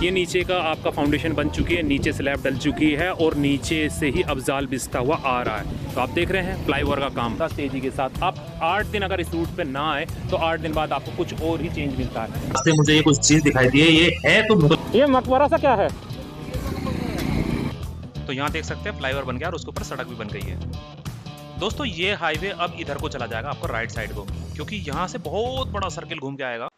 ये नीचे का आपका फाउंडेशन बन चुकी है, नीचे स्लैब डल चुकी है और नीचे से ही अब जाल बिछता हुआ आ रहा है। तो आप देख रहे हैं फ्लाईओवर का काम था तेजी के साथ। आप 8 दिन अगर इस रूट पे ना आए तो 8 दिन बाद आपको कुछ और ही चेंज मिलता है। मुझे ये कुछ चीज दिखाई दी है, ये है तो ये मकबरा सा क्या है? तो यहाँ देख सकते हैं फ्लाईओवर बन गया और उसके ऊपर सड़क भी बन गई है। दोस्तों ये हाईवे अब इधर को चला जाएगा, आपको राइट साइड को, क्योंकि यहाँ से बहुत बड़ा सर्किल घूम के आएगा।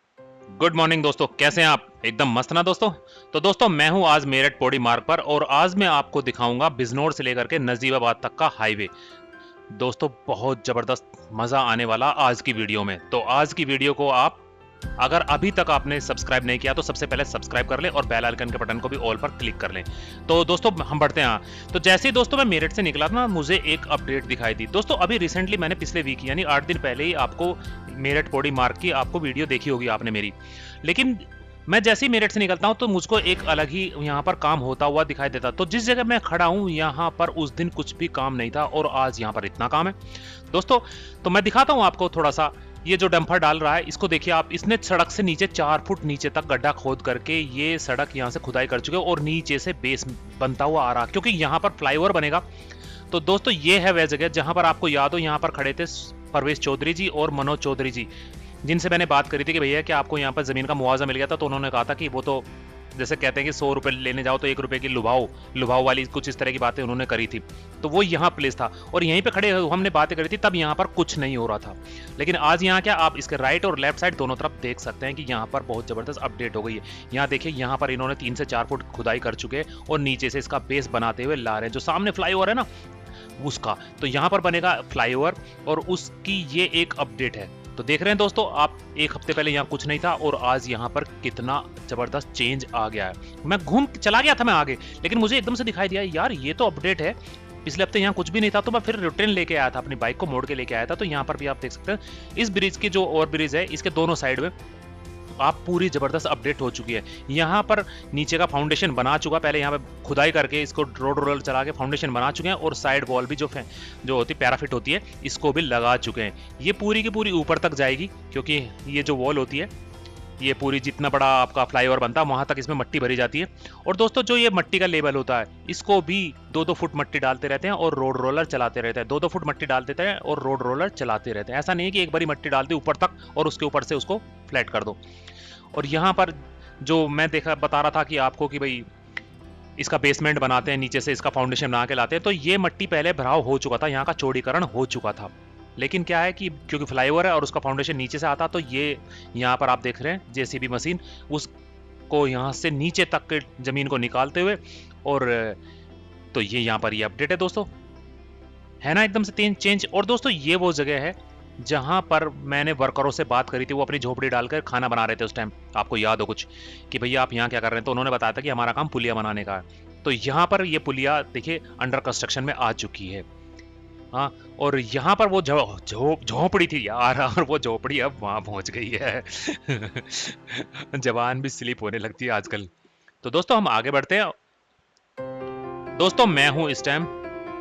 गुड मॉर्निंग दोस्तों, कैसे हैं आप? एकदम मस्त ना दोस्तों। तो दोस्तों मैं हूं आज मेरठ पौड़ी मार्ग पर और आज मैं आपको दिखाऊंगा बिजनौर से लेकर के नजीबाबाद तक का हाईवे। दोस्तों बहुत जबरदस्त मजा आने वाला आज की वीडियो में। तो आज की वीडियो को आप अगर अभी तक आपने सब्सक्राइब नहीं किया तो सबसे पहले सब्सक्राइब कर लें और बेल आइकन के बटन को भी ऑल पर क्लिक कर लें। तो दोस्तों हम बढ़ते हैं। तो जैसे ही दोस्तों मैं मेरठ से निकला था ना, मुझे एक अपडेट दिखाई दी। दोस्तों अभी रिसेंटली मैंने पिछले वीक यानी 8 दिन पहले ही आपको मेरठ पौड़ी मार्ग की आपको वीडियो देखी होगी आपने मेरी। लेकिन मैं जैसे ही मेरठ से निकलता हूं तो मुझको एक अलग ही यहाँ पर काम होता हुआ दिखाई देता। तो जिस जगह मैं खड़ा हूं यहाँ पर उस दिन कुछ भी काम नहीं था और आज यहाँ पर इतना काम है दोस्तों। तो मैं दिखाता हूं आपको थोड़ा सा। ये जो डंपर डाल रहा है इसको देखिए आप, इसने सड़क से नीचे 4 फुट नीचे तक गड्ढा खोद करके ये सड़क यहाँ से खुदाई कर चुके हैं और नीचे से बेस बनता हुआ आ रहा, क्योंकि यहाँ पर फ्लाईओवर बनेगा। तो दोस्तों ये है वह जगह जहां पर आपको याद हो यहाँ पर खड़े थे परवेश चौधरी जी और मनोज चौधरी जी, जिनसे मैंने बात करी थी कि भैया कि आपको यहाँ पर जमीन का मुआवजा मिल गया था। तो उन्होंने कहा था कि वो तो जैसे कहते हैं कि 100 रुपए लेने जाओ तो 1 रुपए की लुभाओ वाली कुछ इस तरह की बातें उन्होंने करी थी। तो वो यहाँ प्लेस था और यहीं पे खड़े हमने बातें करी थी, तब यहाँ पर कुछ नहीं हो रहा था। लेकिन आज यहाँ क्या आप इसके राइट और लेफ्ट साइड दोनों तरफ देख सकते हैं कि यहाँ पर बहुत जबरदस्त अपडेट हो गई है। यहाँ देखिए यहाँ पर इन्होंने 3 से 4 फुट खुदाई कर चुके हैं और नीचे से इसका बेस बनाते हुए ला रहे हैं। जो सामने फ्लाईओवर है ना उसका, तो यहाँ पर बनेगा फ्लाईओवर और उसकी ये एक अपडेट है। तो देख रहे हैं दोस्तों आप, एक हफ्ते पहले यहाँ कुछ नहीं था और आज यहाँ पर कितना जबरदस्त चेंज आ गया है। मैं घूम चला गया था मैं आगे, लेकिन मुझे एकदम से दिखाई दिया यार ये तो अपडेट है। पिछले हफ्ते यहाँ कुछ भी नहीं था तो मैं फिर रिटर्न लेके आया था, अपनी बाइक को मोड़ के लेके आया था। तो यहाँ पर भी आप देख सकते हैं इस ब्रिज की जो ओवर ब्रिज है इसके दोनों साइड में आप पूरी जबरदस्त अपडेट हो चुकी है। यहाँ पर नीचे का फाउंडेशन बना चुका, पहले यहाँ पे खुदाई करके इसको रोड रोलर चला के फाउंडेशन बना चुके हैं और साइड वॉल भी जो होती है पैराफिट होती है इसको भी लगा चुके हैं। ये पूरी की पूरी ऊपर तक जाएगी, क्योंकि ये जो वॉल होती है ये पूरी जितना बड़ा आपका फ्लाईओवर बनता है वहां तक इसमें मट्टी भरी जाती है। और दोस्तों जो ये मट्टी का लेवल होता है इसको भी 2-2 फुट मट्टी डालते रहते हैं और रोड रोलर चलाते रहते हैं। 2-2 फुट मट्टी डाल देते हैं और रोड रोलर चलाते रहते हैं। ऐसा नहीं है कि एक बारी मट्टी डाल दी ऊपर तक और उसके ऊपर से उसको फ्लैट कर दो। और यहाँ पर जो मैं बता रहा था कि आपको कि भाई इसका बेसमेंट बनाते हैं, नीचे से इसका फाउंडेशन बना के लाते हैं, तो ये मट्टी पहले भराव हो चुका था, यहाँ का चौड़ीकरण हो चुका था। लेकिन क्या है कि क्योंकि फ्लाईओवर है और उसका फाउंडेशन नीचे से आता, तो ये यहाँ पर आप देख रहे हैं जेसीबी मशीन उसको यहाँ से नीचे तक के जमीन को निकालते हुए। और तो ये यहाँ पर ये अपडेट है दोस्तों, है ना एकदम से चेंज। और दोस्तों ये वो जगह है जहां पर मैंने वर्करों से बात करी थी, वो अपनी झोपड़ी डालकर खाना बना रहे थे उस टाइम, आपको याद हो कुछ कि भैया आप यहाँ क्या कर रहे हैं। तो उन्होंने बताया था कि हमारा काम पुलिया बनाने का है। तो यहाँ पर ये पुलिया देखिए अंडर कंस्ट्रक्शन में आ चुकी है। हाँ, और यहाँ पर वो झोपड़ी थी यार, और वो झोपड़ी अब वहां पहुंच गई है। जवान भी स्लिप होने लगती है आजकल। तो दोस्तों हम आगे बढ़ते हैं। दोस्तों मैं हूं इस टाइम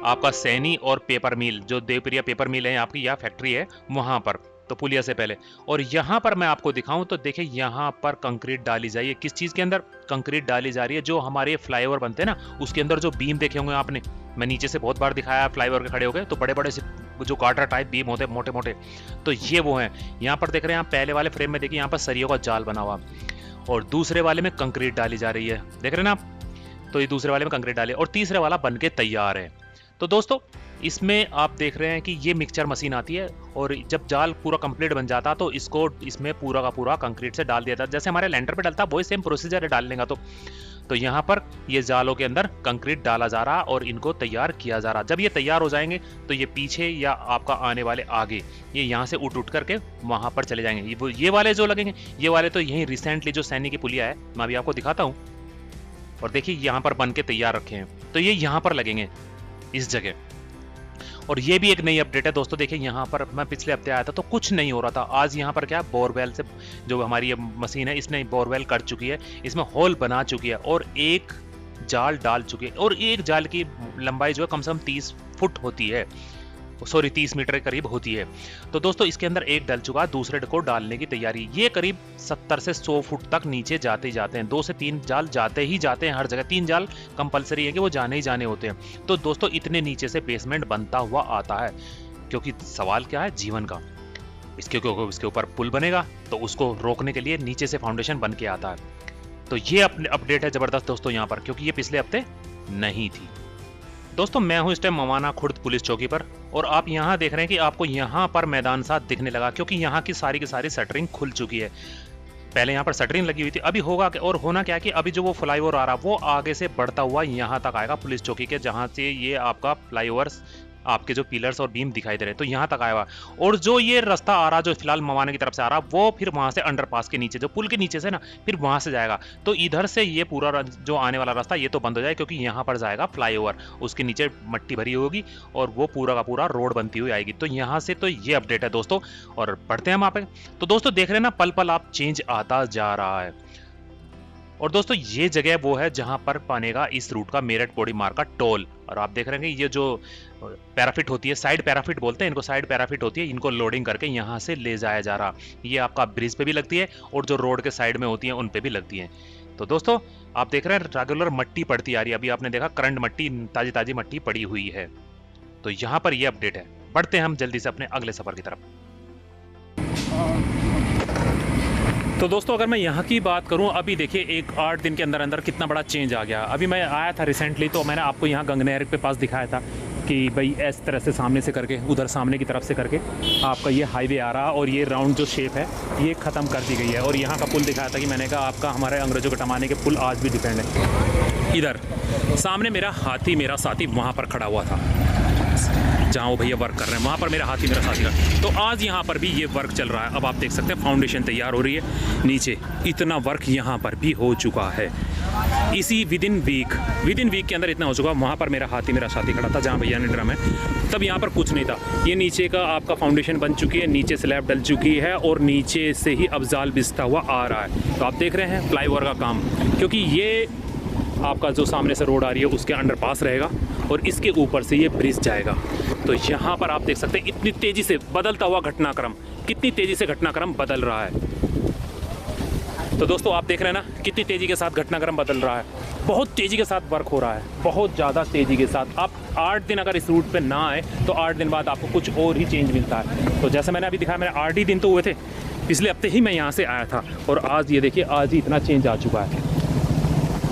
आपका सैनी और पेपर मिल, जो देवप्रिया पेपर मिल है आपकी या फैक्ट्री है वहां पर, तो पुलिया से पहले। और यहां पर मैं आपको दिखाऊं तो देखिए यहाँ पर कंक्रीट डाली जा रही है। किस चीज के अंदर कंक्रीट डाली जा रही है? जो हमारे फ्लाईओवर बनते हैं ना उसके अंदर जो बीम देखे होंगे आपने, मैं नीचे से बहुत बार दिखाया फ्लाईओवर के खड़े हो गए तो बड़े बड़े से जो गार्टर टाइप बीम होते हैं मोटे मोटे, तो ये वो है। यहाँ पर देख रहे हैं आप, पहले वाले फ्रेम में देखिए यहाँ पर सरियों का जाल बना हुआ और दूसरे वाले में कंक्रीट डाली जा रही है, देख रहे हैं ना आप। तो ये दूसरे वाले में कंक्रीट डाली और तीसरे वाला बन के तैयार है। तो दोस्तों इसमें आप देख रहे हैं कि ये मिक्सचर मशीन आती है और जब जाल पूरा कंप्लीट बन जाता तो इसको इसमें पूरा का पूरा कंक्रीट से डाल दिया जाता, जैसे हमारे लेंटर पे डलता वही सेम प्रोसीजर है डालने का। तो यहाँ पर ये जालों के अंदर कंक्रीट डाला जा रहा और इनको तैयार किया जा रहा। जब ये तैयार हो जाएंगे तो ये पीछे या आपका आने वाले आगे ये यहाँ से उठ करके वहां पर चले जाएंगे। ये वाले जो लगेंगे, ये वाले तो यही रिसेंटली जो सैनिक की पुलिया है मैं अभी आपको दिखाता हूँ। और देखिए यहाँ पर बन के तैयार रखे हैं, तो ये यहाँ पर लगेंगे इस जगह। और ये भी एक नई अपडेट है दोस्तों। देखिए यहाँ पर मैं पिछले हफ्ते आया था तो कुछ नहीं हो रहा था। आज यहाँ पर क्या बोरवेल से जो हमारी ये मशीन है इसने बोरवेल कर चुकी है, इसमें होल बना चुकी है और एक जाल डाल चुकी है। और एक जाल की लंबाई जो है कम से कम 30 फुट होती है। सॉरी 30 मीटर के करीब होती है। तो दोस्तों इसके अंदर एक डल चुका है, दूसरे को डालने की तैयारी। ये करीब 70 से 100 फुट तक नीचे जाते ही जाते हैं। 2 से 3 जाल जाते ही जाते हैं हर जगह। 3 जाल कंपलसरी है कि वो जाने ही जाने होते हैं। तो दोस्तों इतने नीचे से बेसमेंट बनता हुआ आता है, क्योंकि सवाल क्या है जीवन का। इसके ऊपर पुल बनेगा तो उसको रोकने के लिए नीचे से फाउंडेशन बन के आता है। तो ये अपडेट है जबरदस्त दोस्तों यहाँ पर, क्योंकि ये पिछले हफ्ते नहीं थी। दोस्तों मैं हूं इस टाइम मवाना खुर्द पुलिस चौकी पर, और आप यहां देख रहे हैं कि आपको यहां पर मैदान सा दिखने लगा, क्योंकि यहां की सारी शटरिंग खुल चुकी है। पहले यहाँ पर शटरिंग लगी हुई थी, अभी होगा और होना क्या है कि अभी जो वो फ्लाईओवर आ रहा वो आगे से बढ़ता हुआ यहाँ तक आएगा पुलिस चौकी के, जहाँ से ये आपका फ्लाईओवर आपके जो पिलर्स और बीम दिखाई दे रहे हैं तो यहाँ तक आएगा। और जो ये रास्ता आ रहा जो फिलहाल मवाना की तरफ से आ रहा वो फिर वहां से अंडरपास के नीचे जो पुल के नीचे से ना फिर वहां से जाएगा। तो इधर से ये पूरा जो आने वाला रास्ता ये तो बंद हो जाए, क्योंकि यहाँ पर जाएगा फ्लाईओवर, उसके नीचे मट्टी भरी होगी और वो पूरा का पूरा रोड बनती हुई आएगी। तो यहाँ से तो ये अपडेट है दोस्तों, और बढ़ते हैं हम वहाँ पे। तो दोस्तों देख रहे हैं ना पल पल आप चेंज आता जा रहा है। और दोस्तों ये जगह वो है जहां पर बनेगा इस रूट का मेरठ पौड़ी मार्ग का टोल। और आप देख रहे हैं ये जो पैराफिट होती है, साइड पैराफिट बोलते हैं इनको, साइड पैराफिट होती है, इनको लोडिंग करके यहां से ले जाया जा रहा। ये आपका ब्रिज पे भी लगती है और जो रोड के साइड में होती है उन पे भी लगती है। तो दोस्तों आप देख रहे हैं रेगुलर मट्टी पड़ती आ रही है। अभी आपने देखा करंट मट्टी, ताजी ताजी मट्टी पड़ी हुई है। तो यहाँ पर ये अपडेट है। बढ़ते हैं हम जल्दी से अपने अगले सफर की तरफ। तो दोस्तों अगर मैं यहाँ की बात करूँ, अभी देखिए 8 दिन के अंदर अंदर कितना बड़ा चेंज आ गया। अभी मैं आया था रिसेंटली, तो मैंने आपको यहाँ गंगनहर के पास दिखाया था कि भाई इस तरह से सामने से करके, उधर सामने की तरफ से करके आपका ये हाईवे आ रहा, और ये राउंड जो शेप है ये ख़त्म कर दी गई है। और यहाँ का पुल दिखाया था कि मैंने कहा आपका हमारे अंग्रेज़ों के ज़माने के पुल आज भी डिपेंड है। इधर सामने मेरा हाथी मेरा साथी वहाँ पर खड़ा हुआ था, जहाँ वो भैया वर्क कर रहे हैं वहाँ पर मेरा हाथी मेरा साथी का। तो आज यहाँ पर भी ये वर्क चल रहा है। अब आप देख सकते हैं फाउंडेशन तैयार हो रही है, नीचे इतना वर्क यहाँ पर भी हो चुका है। इसी विद इन वीक के अंदर इतना हो चुका। वहाँ पर मेरा हाथी मेरा साथी खड़ा था जहाँ भैया ने ड्रम है, तब यहाँ पर कुछ नहीं था। ये नीचे का आपका फाउंडेशन बन चुकी है, नीचे स्लैब डल चुकी है और नीचे से ही अफजाल बिछता हुआ आ रहा है। तो आप देख रहे हैं फ्लाईओवर का काम, क्योंकि ये आपका जो सामने से रोड आ रही है उसके अंडरपास रहेगा और इसके ऊपर से ये ब्रिज जाएगा। तो यहाँ पर आप देख सकते हैं इतनी तेज़ी से बदलता हुआ घटनाक्रम, कितनी तेज़ी से घटनाक्रम बदल रहा है। तो दोस्तों आप देख रहे हैं ना कितनी तेज़ी के साथ घटनाक्रम बदल रहा है। बहुत तेज़ी के साथ वर्क हो रहा है, बहुत ज़्यादा तेज़ी के साथ। आप 8 दिन अगर इस रूट पे ना आए तो 8 दिन बाद आपको कुछ और ही चेंज मिलता है। तो जैसे मैंने अभी दिखाया, मेरे 8 ही दिन तो हुए थे, पिछले हफ्ते ही मैं यहाँ से आया था, और आज ये देखिए आज ही इतना चेंज आ चुका है।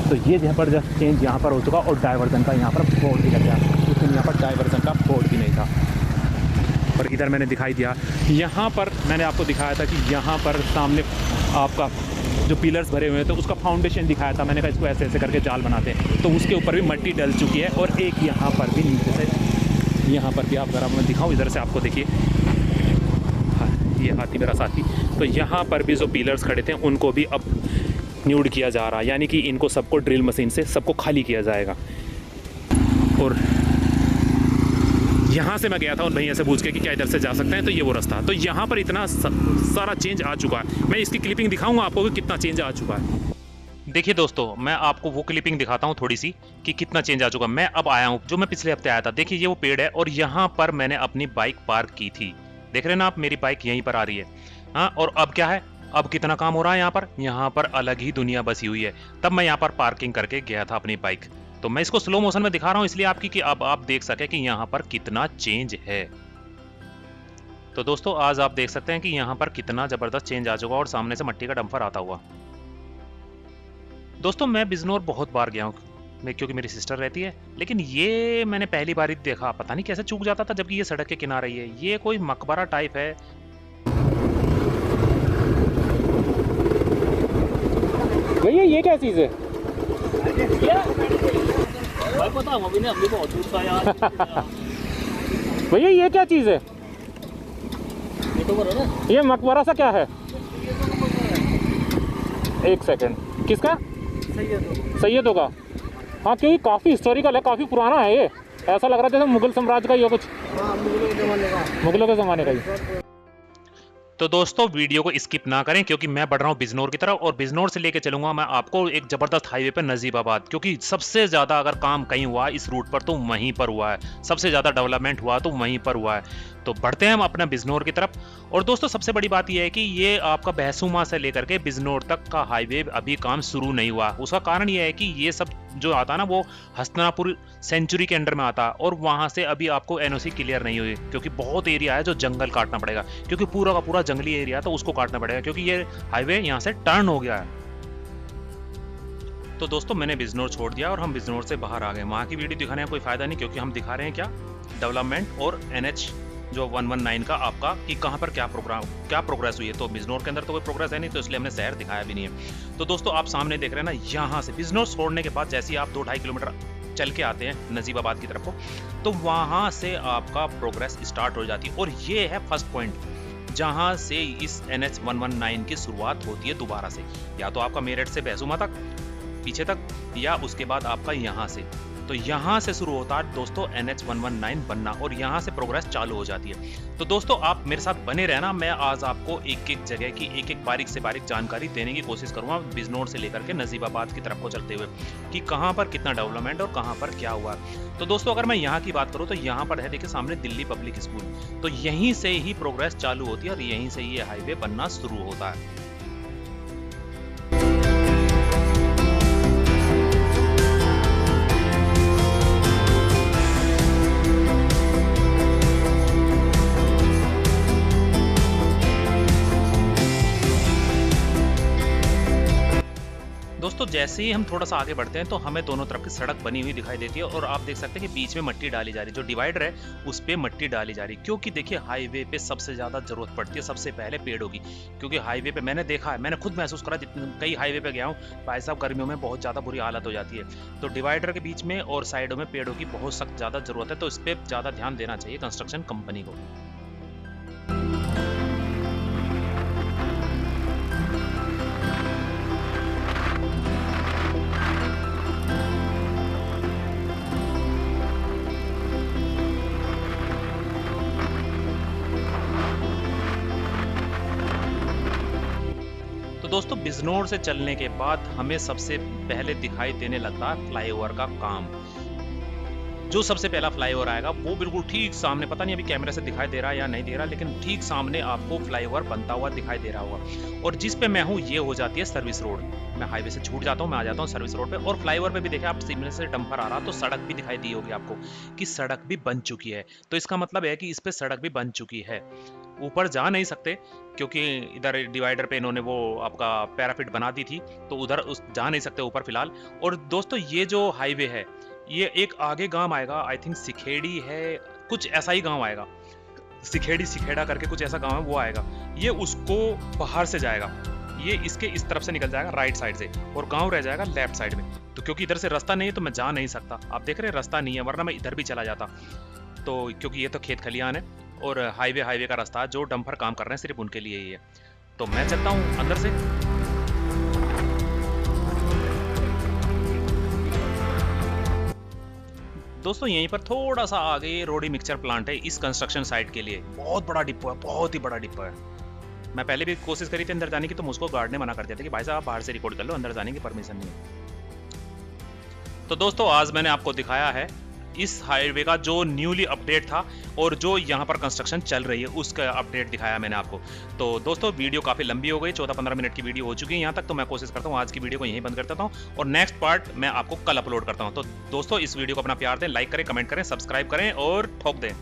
तो ये ज़बरदस्त चेंज यहाँ पर हो चुका, और डाइवर्जन का यहाँ पर बोर्ड भी लग गया। उस दिन यहाँ पर डाइवर्जन का बोर्ड भी नहीं था, और इधर मैंने दिखाई दिया। यहाँ पर मैंने आपको दिखाया था कि यहाँ पर सामने आपका जो पिलर्स भरे हुए हैं तो उसका फाउंडेशन दिखाया था। मैंने कहा इसको ऐसे ऐसे करके जाल बनाते हैं, तो उसके ऊपर भी मट्टी डल चुकी है। और एक यहाँ पर भी नीचे से, यहाँ पर भी आप अगर मैं दिखाऊँ इधर से आपको देखिए, हाँ ये हाथी मेरा साथी। तो यहाँ पर भी जो पिलर्स खड़े थे उनको भी अब न्यूड किया जा रहा है, यानी कि इनको सबको ड्रिल मशीन से सबको खाली किया जाएगा। और यहाँ से मैं गया था उन भैया से पूछ के कि क्या इधर से जा सकते हैं, तो ये वो रास्ता। तो यहाँ पर इतना सारा चेंज आ चुका है। मैं इसकी क्लिपिंग दिखाऊंगा आपको कि कितना चेंज आ चुका है। देखिए दोस्तों मैं आपको वो क्लिपिंग दिखाता हूँ थोड़ी सी कि कितना चेंज आ चुका। मैं अब आया हूँ जो मैं पिछले हफ्ते आया था। देखिए ये वो पेड़ है और यहाँ पर मैंने अपनी बाइक पार्क की थी। देख रहे हैं ना आप, मेरी बाइक यहीं पर आ रही है। हाँ, और अब क्या है, अब कितना काम हो रहा है यहाँ पर अलग ही दुनिया बसी हुई है। तब मैं यहाँ पर पार्किंग करके गया था अपनी बाइक। तो मैं इसको स्लो मोशन में दिखा रहा हूँ इसलिए आपकी कि अब आप देख सके कि यहाँ पर कितना चेंज है। तो दोस्तों आज आप देख सकते हैं कि यहाँ पर कितना जबरदस्त चेंज आ चुका और सामने से मट्टी का डंपर आता हुआ। दोस्तों मैं बिजनौर बहुत बार गया हूँ क्योंकि मेरी सिस्टर रहती है, लेकिन ये मैंने पहली बार ही देखा। पता नहीं कैसे चूक जाता था जबकि ये सड़क के किनारे ही है। ये कोई मकबरा टाइप है। भैया ये क्या चीज़ है? भैया ये क्या चीज़ है? ये मकबरा सा क्या है? एक सेकंड, किसका? सैयदों का। हाँ, क्योंकि काफ़ी हिस्टोरिकल है, काफ़ी पुराना है ये। ऐसा लग रहा है जैसे मुगल साम्राज्य का ही हो कुछ। मुगलों के ज़माने का ही। तो दोस्तों वीडियो को स्किप ना करें क्योंकि मैं बढ़ रहा हूँ बिजनौर की तरफ और बिजनौर से लेके चलूंगा मैं आपको एक जबरदस्त हाईवे पर नजीबाबाद, क्योंकि सबसे ज्यादा अगर काम कहीं हुआ इस रूट पर तो वहीं पर हुआ है, सबसे ज्यादा डेवलपमेंट हुआ तो वहीं पर हुआ है। तो बढ़ते हैं हम अपना बिजनौर की तरफ। और दोस्तों सबसे बड़ी बात यह है कि ये आपका बहसुमा से लेकर के बिजनौर तक का हाईवे अभी काम शुरू नहीं हुआ। उसका कारण यह है कि ये सब जो आता है ना वो हस्तनापुर सेंचुरी के अंडर में आता है और वहां से अभी आपको एनओसी क्लियर नहीं हुई, क्योंकि बहुत एरिया है जो जंगल काटना पड़ेगा, क्योंकि पूरा का पूरा जंगली एरिया तो उसको काटना पड़ेगा क्योंकि ये हाईवे यहाँ से टर्न हो गया है। तो दोस्तों मैंने बिजनौर छोड़ दिया और हम बिजनौर से बाहर आ गए। वहां की वीडियो दिखाने का कोई फायदा नहीं क्योंकि हम दिखा रहे हैं क्या डेवलपमेंट और एनएच जो 119 का आपका कि कहां पर क्या प्रोग्रेस हुई है। तो बिजनौर के अंदर तो कोई प्रोग्रेस है नहीं, तो इसलिए हमने शहर दिखाया भी नहीं है। तो दोस्तों आप सामने देख रहे हैं ना, यहाँ से बिजनौर छोड़ने के बाद जैसे ही आप 2-2.5 किलोमीटर चल के आते हैं नजीबाबाद की तरफ को, तो वहां से आपका प्रोग्रेस स्टार्ट हो जाती है। और ये है फर्स्ट पॉइंट जहां से इस NH 119 की शुरुआत होती है दोबारा से, या तो आपका मेरठ से बहसुमा तक पीछे तक, या उसके बाद आपका यहाँ से। तो यहाँ से शुरू होता है दोस्तों NH 119 बनना और यहाँ से प्रोग्रेस चालू हो जाती है। तो दोस्तों आप मेरे साथ बने रहना, मैं आज आपको एक एक जगह की एक एक बारीक से बारीक जानकारी देने की कोशिश करूंगा बिजनौर से लेकर के नजीबाबाद की तरफ को चलते हुए कि कहाँ पर कितना डेवलपमेंट और कहाँ पर क्या हुआ। तो दोस्तों अगर मैं यहाँ की बात करूँ तो यहाँ पर है देखिए सामने दिल्ली पब्लिक स्कूल, तो यहीं से ही प्रोग्रेस चालू होती है और यहीं से ये हाईवे बनना शुरू होता है। दोस्तों जैसे ही हम थोड़ा सा आगे बढ़ते हैं तो हमें दोनों तरफ की सड़क बनी हुई दिखाई देती है और आप देख सकते हैं कि बीच में मिट्टी डाली जा रही है, जो डिवाइडर है उस पे मिट्टी डाली जा रही है, क्योंकि देखिए हाईवे पे सबसे ज्यादा जरूरत पड़ती है सबसे पहले पेड़ों की। क्योंकि हाईवे पे मैंने देखा है, मैंने खुद महसूस करा, कई हाईवे पे गया हूँ भाई साहब, गर्मियों में बहुत ज्यादा बुरी हालत हो जाती है। तो डिवाइडर के बीच में और साइडों में पेड़ों की बहुत सख्त ज्यादा जरूरत है, तो इस पर ज्यादा ध्यान देना चाहिए कंस्ट्रक्शन कंपनी को। तो दोस्तों बिजनौर से चलने के बाद हमें सबसे पहले दिखाई देने लगता है फ्लाईओवर का काम। जो सबसे पहला फ्लाईओवर आएगा वो बिल्कुल ठीक सामने, पता नहीं अभी कैमरे से दिखाई दे रहा है या नहीं दे रहा, लेकिन ठीक सामने आपको फ्लाईओवर बनता हुआ दिखाई दे रहा होगा। और जिस पे मैं हूँ ये हो जाती है सर्विस रोड। मैं हाईवे से छूट जाता हूँ, मैं आ जाता हूँ सर्विस रोड पे। और फ्लाईओवर पे भी देखे आप सिग्नल से डंपर आ रहा, तो सड़क भी दिखाई दी होगी आपको कि सड़क भी बन चुकी है। तो इसका मतलब है कि इस पे सड़क भी बन चुकी है। ऊपर जा नहीं सकते क्योंकि इधर डिवाइडर पे इन्होंने वो आपका पैराफिट बना दी थी, तो उधर उस जा नहीं सकते ऊपर फिलहाल। और दोस्तों ये जो हाईवे है ये एक आगे गांव आएगा, आई थिंक सिखेड़ी है, कुछ ऐसा ही गांव आएगा, सिखेड़ा करके कुछ ऐसा गांव है वो आएगा। ये उसको बाहर से जाएगा, ये इसके इस तरफ से निकल जाएगा राइट साइड से, और गांव रह जाएगा लेफ्ट साइड में। तो क्योंकि इधर से रास्ता नहीं है तो मैं जा नहीं सकता, आप देख रहे हैं रास्ता नहीं है, वरना मैं इधर भी चला जाता। तो क्योंकि ये तो खेत खलियान है और हाईवे का रास्ता जो डंपर काम कर रहे हैं सिर्फ उनके लिए ही है। तो मैं चलता हूँ अंदर से। दोस्तों यहीं पर थोड़ा सा आगे रोडी मिक्सचर प्लांट है इस कंस्ट्रक्शन साइट के लिए। बहुत बड़ा डिपो है, बहुत ही बड़ा डिपो है। मैं पहले भी कोशिश करी थी अंदर जाने की, तो मुझको गार्ड ने मना कर दिया था कि भाई साहब आप बाहर से रिकॉर्ड कर लो, अंदर जाने की परमिशन नहीं है। तो दोस्तों आज मैंने आपको दिखाया है इस हाईवे का जो न्यूली अपडेट था और जो यहाँ पर कंस्ट्रक्शन चल रही है उसका अपडेट दिखाया मैंने आपको। तो दोस्तों वीडियो काफ़ी लंबी हो गई, 14-15 मिनट की वीडियो हो चुकी है यहाँ तक। तो मैं कोशिश करता हूँ आज की वीडियो को यहीं बंद कर देता हूँ और नेक्स्ट पार्ट मैं आपको कल अपलोड करता हूँ। तो दोस्तों इस वीडियो को अपना प्यार दें, लाइक करें, कमेंट करें, सब्सक्राइब करें और ठोक दें।